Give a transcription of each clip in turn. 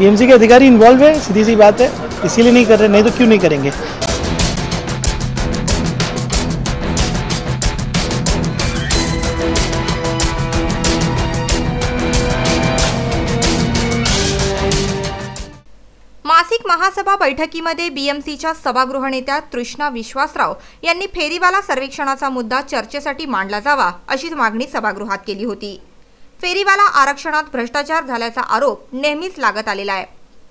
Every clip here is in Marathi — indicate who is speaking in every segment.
Speaker 1: टीएमसी के अधिकारी इन्वॉल्व है, सीधी सी बात है, इसीलिए नहीं कर रहे, नहीं तो क्यों नहीं करेंगे।
Speaker 2: मासिक महासभा बैठकीमध्ये बीएमसीच्या सभागृह नेत्या तृष्णा विश्वासराव यांनी फेरीवाला सर्वेक्षणाचा मुद्दा चर्चेसाठी मांडला जावा अशी मागणी सभागृहात केली होती। फेरीवाला आरक्षणात भ्रष्टाचार झाल्याचा आरोप नेहमीच लागत आलेला आहे।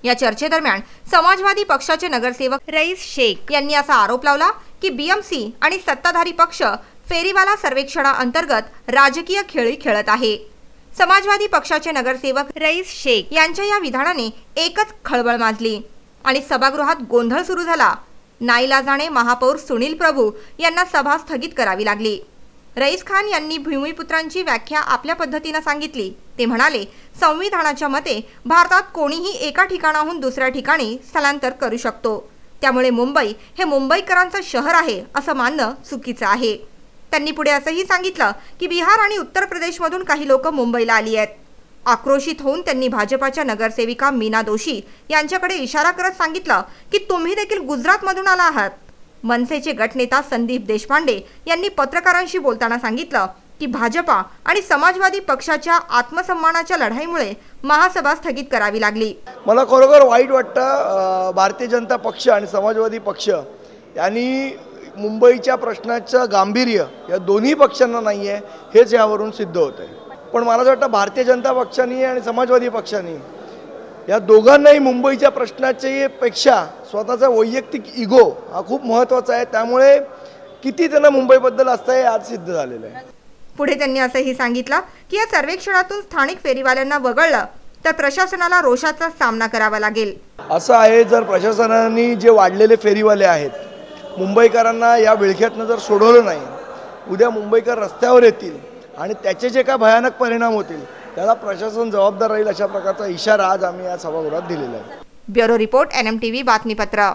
Speaker 2: या चर्चेदरम्यान समाजवादी पक्षाचे नगरसेवक रईस शेख यांनी असा आरोप लावला की बीएमसी आणि सत्ताधारी पक्ष फेरीवाला सर्वेक्षणाअंतर्गत राजकीय खेळी खेळत आहे। समाजवादी पक्षाचे नगरसेवक रईस शेख यांच्या या विधानाने एकच खळबळ माजली आणि सभागृहात गोंधळ सुरू झाला। नाईलाजाने महापौर सुनील प्रभू यांना सभा स्थगित करावी लागली। रईस खान यांनी भूमिपुत्रांची व्याख्या आपल्या पद्धतीने सांगितली। ते म्हणाले, संविधानाच्या मते भारतात कोणीही एका ठिकाणाहून दुसऱ्या ठिकाणी स्थलांतर करू शकतो, त्यामुळे मुंबई हे मुंबईकरांचं शहर आहे असं मानणं चुकीचं आहे। त्यांनी पुढे असंही सांगितलं की बिहार आणि उत्तर प्रदेशमधून काही लोक मुंबईला आली आहेत। आक्रोशित होऊन त्यांनी भाजपाच्या नगरसेविका मीना दोशी यांच्याकडे इशारा करत सांगितलं की तुम्ही देखील गुजरातमधून आला आहात। मनसेचे गटनेता संदीप देशपांडे यांनी पत्रकारांशी बोलताना सांगितलं की भाजपा आणि समाजवादी पक्षाच्या आत्मसन्मानाच्या लढाईमुळे महासभा स्थगित करावी लागली।
Speaker 3: मला खरोखर वाईट वाटतं, भारतीय जनता पक्ष आणि समाजवादी पक्ष यांनी मुंबईच्या प्रश्नाचं गांभीर्य या दोन्ही पक्षांना नाही आहे हेच यावरून सिद्ध होतं आहे। पण मला असं वाटतं भारतीय जनता पक्षाने आणि समाजवादी पक्षाने या दोघांनाही मुंबईच्या प्रश्नाच्या पेक्षा स्वतःचा वैयक्तिक इगो हा खूप महत्त्वाचा आहे, त्यामुळे किती त्यांना मुंबईबद्दल असतं हे आज सिद्ध झालेलं आहे।
Speaker 2: पुढे त्यांनी असंही सांगितलं की या सर्वेक्षणातून स्थानिक फेरीवाल्यांना वगळलं तर प्रशासनाला रोषाचा सामना करावा लागेल।
Speaker 3: असं आहे, जर प्रशासनाने जे वाढलेले फेरीवाले आहेत मुंबईकरांना या विळख्यातनं जर सोडवलं नाही, उद्या मुंबईकर रस्त्यावर येतील आणि त्याचे जे काय भयानक परिणाम होतील त्याला प्रशासन जबाबदार राहील अशा प्रकारचा इशारा आज आम्ही या सभागृहात दिलेला आहे।
Speaker 2: ब्युरो रिपोर्ट NMTV बातमीपत्र।